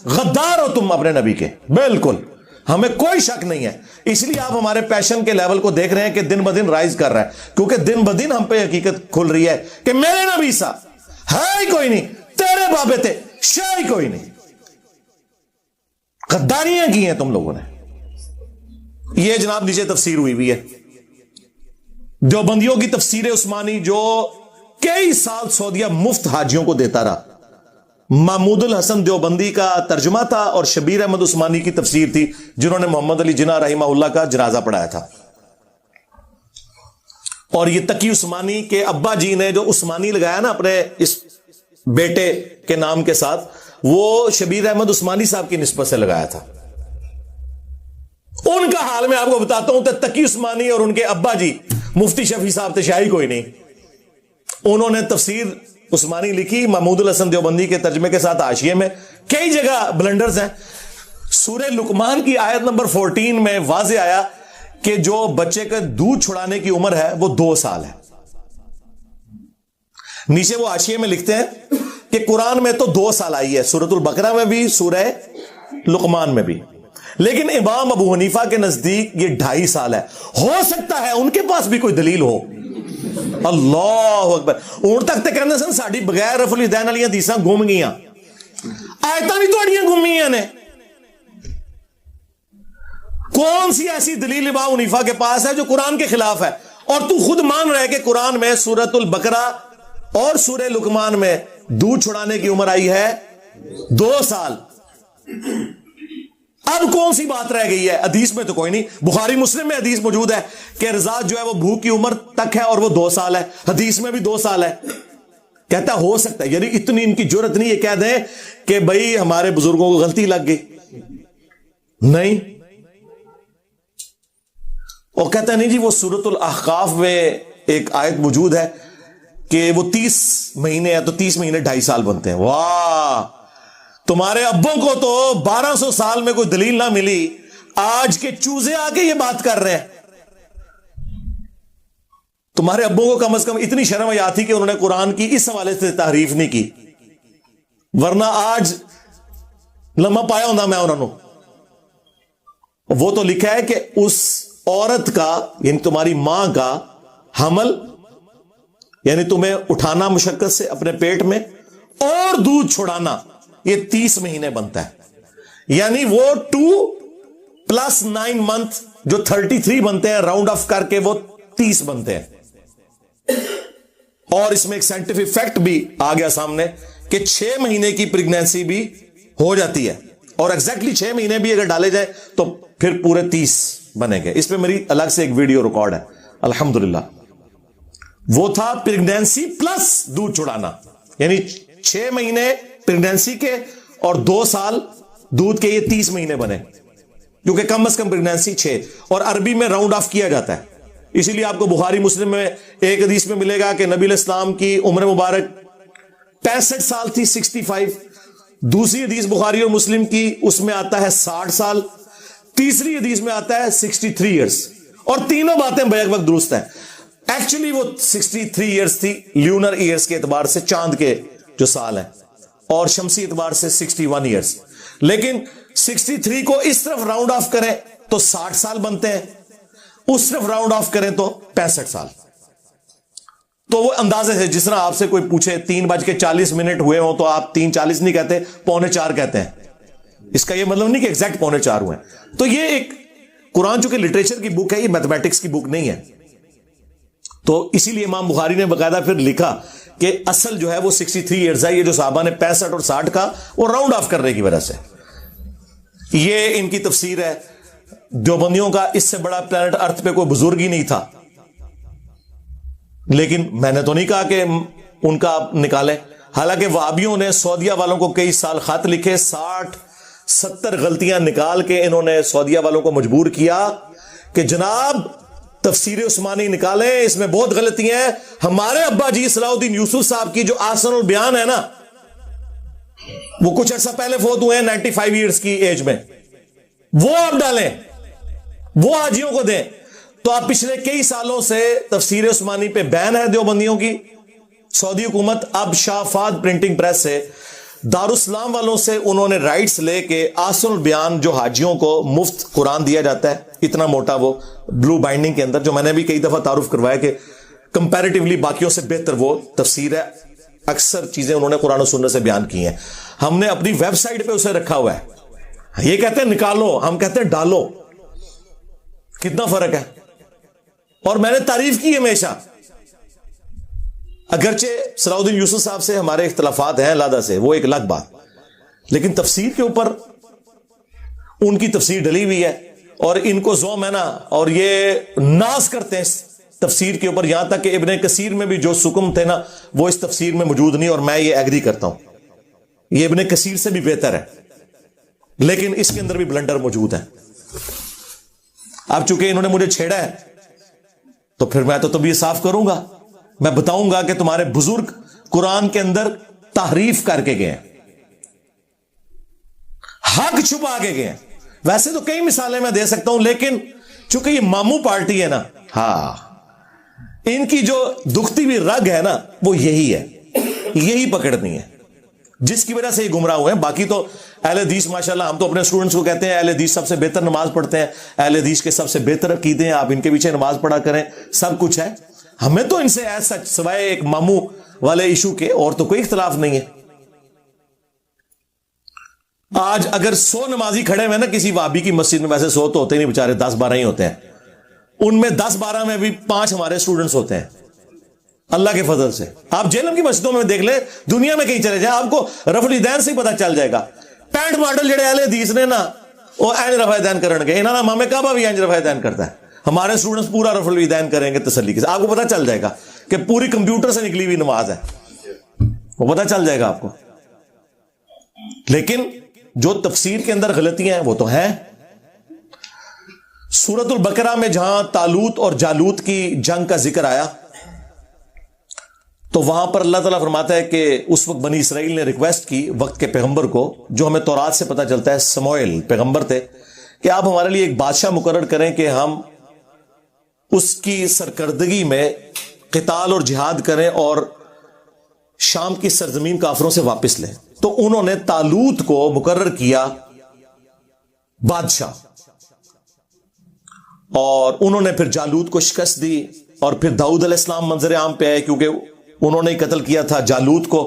غدار ہو تم اپنے نبی کے، بالکل ہمیں کوئی شک نہیں ہے. اس لیے آپ ہمارے پیشن کے لیول کو دیکھ رہے ہیں کہ دن بدن رائز کر رہا ہے، کیونکہ دن بدن ہم پہ حقیقت کھل رہی ہے کہ میرے نبی سا ہے ہی کوئی نہیں، تیرے بابے تھے شاہ ہی کوئی نہیں. غداریاں کی ہیں تم لوگوں نے. یہ جناب نیچے تفسیر ہوئی ہے دیوبندیوں کی تفسیر عثمانی، جو کئی سال سعودیہ مفت حاجیوں کو دیتا رہا. محمود الحسن دیوبندی کا ترجمہ تھا اور شبیر احمد عثمانی کی تفسیر تھی، جنہوں نے محمد علی جناح رحمہ اللہ کا جنازہ پڑھایا تھا. اور یہ تقی عثمانی کے ابا جی نے جو عثمانی لگایا نا اپنے اس بیٹے کے نام کے ساتھ، وہ شبیر احمد عثمانی صاحب کی نسبت سے لگایا تھا. ان کا حال میں آپ کو بتاتا ہوں، تقی عثمانی اور ان کے ابا جی مفتی شفیع صاحب تھے، شاہی کوئی نہیں. انہوں نے تفسیر عثمانی لکھی محمود الحسن دیوبندی کے ترجمے کے ساتھ حاشیے میں. کئی جگہ بلنڈرز ہیں. سورہ لقمان کی آیت نمبر 14 میں واضح آیا کہ جو بچے کا دودھ چھڑانے کی عمر ہے وہ 2 سال ہے. نیچے وہ حاشیے میں لکھتے ہیں کہ قرآن میں تو 2 سال آئی ہے، سورۃ البقرہ میں بھی، سورہ لقمان میں بھی، لیکن امام ابو حنیفہ کے نزدیک یہ 2.5 سال ہے. ہو سکتا ہے ان کے پاس بھی کوئی دلیل ہو. اللہ اکبر. اون تک تے کہندے سن ساڈی بغیر رفع الیدین والی حدیثاں گم گئیاں، آیتاں بھی تہاڈیاں گم گئیاں نے. کون سی ایسی دلیل امام حنیفہ کے پاس ہے جو قرآن کے خلاف ہے؟ اور تو خود مان رہے کہ قرآن میں سورۃ البقرہ اور سورہ لقمان میں دودھ چھڑانے کی عمر آئی ہے 2 سال. اب کون سی بات رہ گئی ہے؟ حدیث میں تو کوئی نہیں. بخاری مسلم میں حدیث موجود ہے کہ رضاعت جو ہے وہ بھوک کی عمر تک ہے اور وہ 2 سال ہے. حدیث میں بھی 2 سال ہے. کہتا ہو سکتا ہے، یعنی اتنی ان کی جرت نہیں یہ کہہ دیں کہ بھائی ہمارے بزرگوں کو غلطی لگ گئی. نہیں. وہ کہتا نہیں جی وہ سورۃ الاحقاف میں ایک آیت موجود ہے کہ وہ 30 مہینے ہے تو 30 مہینے 2.5 سال بنتے ہیں. واہ، تمہارے ابوں کو تو 1200 سال میں کوئی دلیل نہ ملی، آج کے چوزے آ کے یہ بات کر رہے ہیں. تمہارے ابوں کو کم از کم اتنی شرم حیا تھی کہ انہوں نے قرآن کی اس حوالے سے تحریف نہیں کی، ورنہ آج لمحہ پایا ہونا میں انہوں نے. وہ تو لکھا ہے کہ اس عورت کا یعنی تمہاری ماں کا حمل، یعنی تمہیں اٹھانا مشقت سے اپنے پیٹ میں اور دودھ چھڑانا، یہ 30 مہینے بنتا ہے. یعنی وہ 2 + 9 منتھ جو 33 بنتے ہیں، راؤنڈ آف کر کے وہ 30 بنتے ہیں. اور اس میں ایک سائنٹیفک فیکٹ بھی آ گیا سامنے کہ 6 مہینے کی پریگنینسی بھی ہو جاتی ہے، اور ایگزیکٹلی 6 مہینے بھی اگر ڈالے جائے تو پھر پورے 30 بنے گے. اس پہ میری الگ سے ایک ویڈیو ریکارڈ ہے الحمدللہ. وہ تھا پریگنینسی پلس دودھ چھڑانا، یعنی 6 مہینے پریگنینسی کے اور 2 سال دودھ کے، یہ 30 مہینے بنے، کیونکہ کم از کم پریگنینسی 6، اور عربی میں راؤنڈ آف کیا جاتا ہے. اسی لیے آپ کو بخاری مسلم میں ایک حدیث میں ملے گا کہ نبی علیہ السلام کی عمر مبارک 65 سال تھی، 65. دوسری حدیث بخاری اور مسلم کی اس میں آتا ہے 60 سال، تیسری حدیث میں آتا ہے 63 ایئرس، اور تینوں باتیں بیک وقت درست ہیں. ایکچولی وہ 63 ایئرس تھی لیونر ایئرس کے اعتبار سے، چاند کے جو سال ہیں، اور شمسی اعتبار سے 61 ایئرس. لیکن 63 کو اس طرف راؤنڈ آف کریں تو 60 سال بنتے ہیں، اس طرف راؤنڈ آف کریں تو 65 سال. تو وہ اندازے سے جس طرح آپ سے کوئی پوچھے 3:40 ہوئے ہوں تو آپ 3:40 نہیں کہتے، 3:45 کہتے ہیں. اس کا یہ مطلب نہیں کہ ایگزیکٹ 3:45 ہوئے. تو یہ ایک قرآن چونکہ لٹریچر کی بک ہے، یہ میتھمیٹکس کی بک نہیں ہے. تو اسی لیے امام بخاری نے باقاعدہ پھر لکھا کہ اصل جو ہے وہ 63 ایئرز ہے. یہ جو صحابہ نے 65 اور 60 کا وہ راؤنڈ آف کرنے کی وجہ سے. یہ ان کی تفسیر ہے. دیوبندیوں کا اس سے بڑا پلانٹ ارتھ پہ کوئی بزرگ ہی نہیں تھا. لیکن میں نے تو نہیں کہا کہ ان کا آپ نکالیں. حالانکہ وہابیوں نے سعودیہ والوں کو کئی سال خط لکھے، 60-70 غلطیاں نکال کے انہوں نے سعودیہ والوں کو مجبور کیا کہ جناب تفسیر عثمانی نکالیں، اس میں بہت غلطیاں ہیں. ہمارے ابا جی صلاح الدین یوسف صاحب کی جو آسن البیان ہے نا، وہ کچھ عرصہ پہلے فوت ہوئے ہیں 95 ایئرز کی ایج میں، وہ آپ ڈالیں، وہ حاجیوں کو دیں. تو آپ پچھلے کئی سالوں سے تفسیر عثمانی پہ بین ہے دیوبندیوں کی. سعودی حکومت اب شاہ فہد پرنٹنگ پریس سے دارالاسلام والوں سے انہوں نے رائٹس لے کے آسن البیان جو حاجیوں کو مفت قرآن دیا جاتا ہے اتنا موٹا وہ بلو بائنڈنگ کے اندر، جو میں نے بھی کئی دفعہ تعارف کروایا کہ کمپیریٹیولی باقیوں سے بہتر وہ تفسیر ہے، اکثر چیزیں انہوں نے قرآن و سنت سے بیان کی ہیں، ہم نے اپنی ویب سائٹ پہ اسے رکھا ہوا ہے۔ یہ کہتے ہیں نکالو، ہم کہتے ہیں ڈالو، کتنا فرق ہے۔ اور میں نے تعریف کی ہمیشہ، اگرچہ صلاح الدین یوسف صاحب سے ہمارے اختلافات ہیں علیحدہ سے، وہ ایک الگ بات، لیکن تفسیر کے اوپر ان کی تفسیر ڈلی ہوئی ہے اور ان کو زوم ہے نا، اور یہ ناز کرتے ہیں اس تفسیر کے اوپر، یہاں تک کہ ابن کثیر میں بھی جو سکم تھے نا وہ اس تفسیر میں موجود نہیں، اور میں یہ ایگری کرتا ہوں، یہ ابن کثیر سے بھی بہتر ہے، لیکن اس کے اندر بھی بلنڈر موجود ہے۔ اب چونکہ انہوں نے مجھے چھیڑا ہے تو پھر میں تو یہ صاف کروں گا، میں بتاؤں گا کہ تمہارے بزرگ قرآن کے اندر تحریف کر کے گئے ہیں، حق چھپا کے گئے ہیں۔ ویسے تو کئی مثالیں میں دے سکتا ہوں، لیکن چونکہ یہ ماموں پارٹی ہے نا، ہاں، ان کی جو دکھتی ہوئی رگ ہے نا وہ یہی ہے، یہی پکڑنی ہے، جس کی وجہ سے یہ گمراہ ہوئے ہیں۔ باقی تو اہل حدیث ماشاءاللہ، ہم تو اپنے اسٹوڈنٹس کو کہتے ہیں اہل حدیث سب سے بہتر نماز پڑھتے ہیں، اہل حدیث کے سب سے بہتر عقیدے ہیں، آپ ان کے پیچھے نماز پڑھا کریں، سب کچھ ہے۔ ہمیں تو ان سے ایسا سوائے ایک ماموں والے ایشو کے اور تو کوئی اختلاف نہیں ہے۔ آج اگر 100 نمازی کھڑے ہوئے نا کسی وابی کی مسجد میں، ویسے 100 تو ہوتے نہیں بیچارے، 10-12 ہی ہوتے ہیں، ان میں 10-12 میں بھی 5 ہمارے اسٹوڈنٹس ہوتے ہیں اللہ کے فضل سے۔ آپ جیلم کی مسجدوں میں دیکھ لیں، دنیا میں کہیں چلے جائیں، آپ کو رفع الیدین سے ہی پتہ چل جائے گا۔ پینٹ ماڈل جڑے اہل حدیث نے نا وہ این رفع الیدین کرن گے، انہاں امام کعبہ بھی این رفع الیدین کرتا ہے، ہمارے اسٹوڈنٹس پورا رفع الیدین کریں گے تسلی کے ساتھ، آپ کو پتہ چل جائے گا کہ پوری کمپیوٹر سے نکلی ہوئی نماز ہے، وہ پتہ چل جائے گا آپ کو۔ لیکن جو تفسیر کے اندر غلطیاں ہیں وہ تو ہیں۔ سورۃ البقرہ میں جہاں طالوت اور جالوت کی جنگ کا ذکر آیا تو وہاں پر اللہ تعالیٰ فرماتا ہے کہ اس وقت بنی اسرائیل نے ریکویسٹ کی وقت کے پیغمبر کو، جو ہمیں تورات سے پتہ چلتا ہے سموئیل پیغمبر تھے، کہ آپ ہمارے لیے ایک بادشاہ مقرر کریں کہ ہم اس کی سرکردگی میں قتال اور جہاد کریں اور شام کی سرزمین کافروں سے واپس لیں۔ تو انہوں نے طالوت کو مقرر کیا بادشاہ، اور انہوں نے پھر جالوت کو شکست دی، اور پھر داؤد علیہ السلام منظر عام پہ آئے کیونکہ انہوں نے قتل کیا تھا جالوت کو،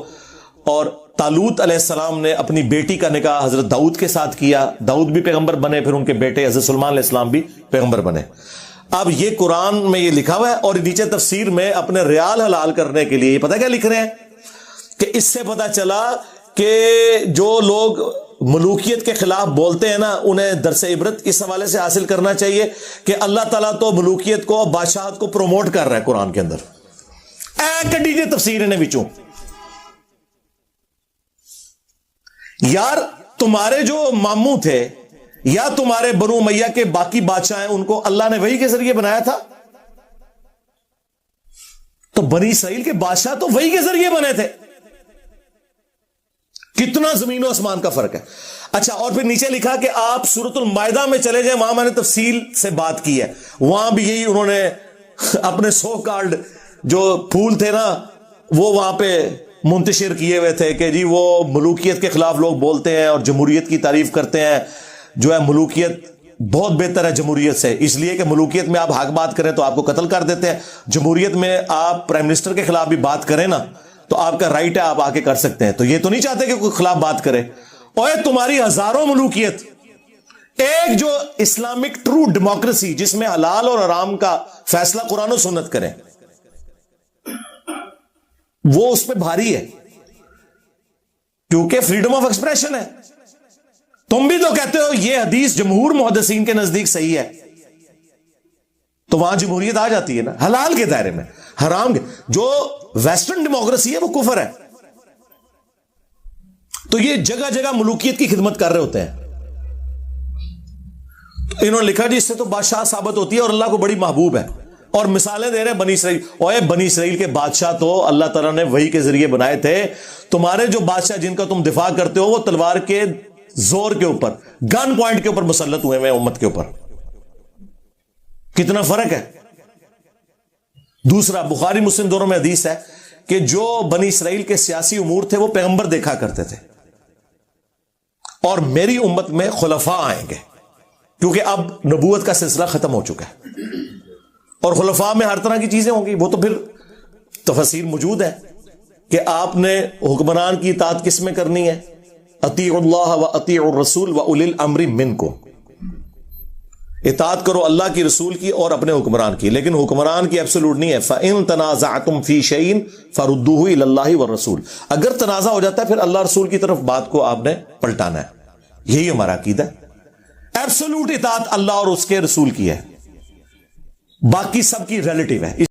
اور طالوت علیہ السلام نے اپنی بیٹی کا نکاح حضرت داؤد کے ساتھ کیا، داؤد بھی پیغمبر بنے، پھر ان کے بیٹے حضرت سلیمان علیہ السلام بھی پیغمبر بنے۔ اب یہ قرآن میں یہ لکھا ہوا ہے، اور نیچے تفسیر میں اپنے ریال حلال کرنے کے لیے پتہ کیا لکھ رہے ہیں کہ اس سے پتہ چلا کہ جو لوگ ملوکیت کے خلاف بولتے ہیں نا انہیں درس عبرت اس حوالے سے حاصل کرنا چاہیے کہ اللہ تعالیٰ تو ملوکیت کو، بادشاہت کو پروموٹ کر رہا ہے قرآن کے اندر۔ کڈی جی تفسیر انہیں بچوں، یار تمہارے جو ماموں تھے یا تمہارے بنو امیہ کے باقی بادشاہ ہیں، ان کو اللہ نے وحی کے ذریعے بنایا تھا، تو بنی اسرائیل کے بادشاہ تو وحی کے ذریعے بنے تھے۔ کتنا زمین و آسمان کا فرق ہے۔ اچھا، اور پھر نیچے لکھا کہ آپ سورۃ المائدہ میں چلے جائیں، وہاں میں نے تفصیل سے بات کی ہے، وہاں بھی یہی انہوں نے اپنے سو کارڈ جو پھول تھے نا وہ وہاں پہ منتشر کیے ہوئے تھے کہ جی وہ ملوکیت کے خلاف لوگ بولتے ہیں اور جمہوریت کی تعریف کرتے ہیں، جو ہے ملوکیت بہت بہتر ہے جمہوریت سے، اس لیے کہ ملوکیت میں آپ حق بات کریں تو آپ کو قتل کر دیتے ہیں، جمہوریت میں آپ پرائم منسٹر کے خلاف بھی بات کریں نا تو آپ کا رائٹ ہے، آپ آ کے کر سکتے ہیں، تو یہ تو نہیں چاہتے کہ کوئی خلاف بات کرے۔ اوے تمہاری ہزاروں ملوکیت، ایک جو اسلامک ٹرو ڈیموکریسی جس میں حلال اور حرام کا فیصلہ قرآن و سنت کریں، وہ اس پہ بھاری ہے کیونکہ فریڈم آف ایکسپریشن ہے۔ تم بھی تو کہتے ہو یہ حدیث جمہور محدثین کے نزدیک صحیح ہے، تو وہاں جمہوریت آ جاتی ہے نا حلال کے دائرے میں، حرام کے، جو ویسٹرن ڈیموکریسی ہے وہ کفر ہے۔ تو یہ جگہ جگہ ملوکیت کی خدمت کر رہے ہوتے ہیں۔ انہوں نے لکھا جی اس سے تو بادشاہ ثابت ہوتی ہے اور اللہ کو بڑی محبوب ہے، اور مثالیں دے رہے ہیں بنی اسرائیل۔ اوے بنی اسرائیل کے بادشاہ تو اللہ تعالیٰ نے وحی کے ذریعے بنائے تھے، تمہارے جو بادشاہ جن کا تم دفاع کرتے ہو وہ تلوار کے زور کے اوپر، گن پوائنٹ کے اوپر مسلط ہوئے ہیں امت کے اوپر۔ کتنا فرق ہے۔ دوسرا، بخاری مسلم دونوں میں حدیث ہے کہ جو بنی اسرائیل کے سیاسی امور تھے وہ پیغمبر دیکھا کرتے تھے، اور میری امت میں خلفاء آئیں گے، کیونکہ اب نبوت کا سلسلہ ختم ہو چکا ہے، اور خلفاء میں ہر طرح کی چیزیں ہوں گی. وہ تو پھر تفصیل موجود ہے کہ آپ نے حکمران کی اطاعت کس میں کرنی ہے، اطیعوا اللہ و اطیعوا الرسول و اولی الامر منکم، اطاعت کرو اللہ کی، رسول کی، اور اپنے حکمران کی. لیکن حکمران کی ایبسولوٹ نہیں ہے. فَإِن تَنَازَعْتُمْ فِي شَيْءٍ فَرُدُّوهُ إِلَى اللَّهِ وَالرَّسُولِ، اگر تنازع ہو جاتا ہے پھر اللہ رسول کی طرف بات کو آپ نے پلٹانا ہے. یہی ہمارا عقیدہ ہے. ایبسولوٹ اطاعت اللہ اور اس کے رسول کی ہے، باقی سب کی ریلیٹو ہے.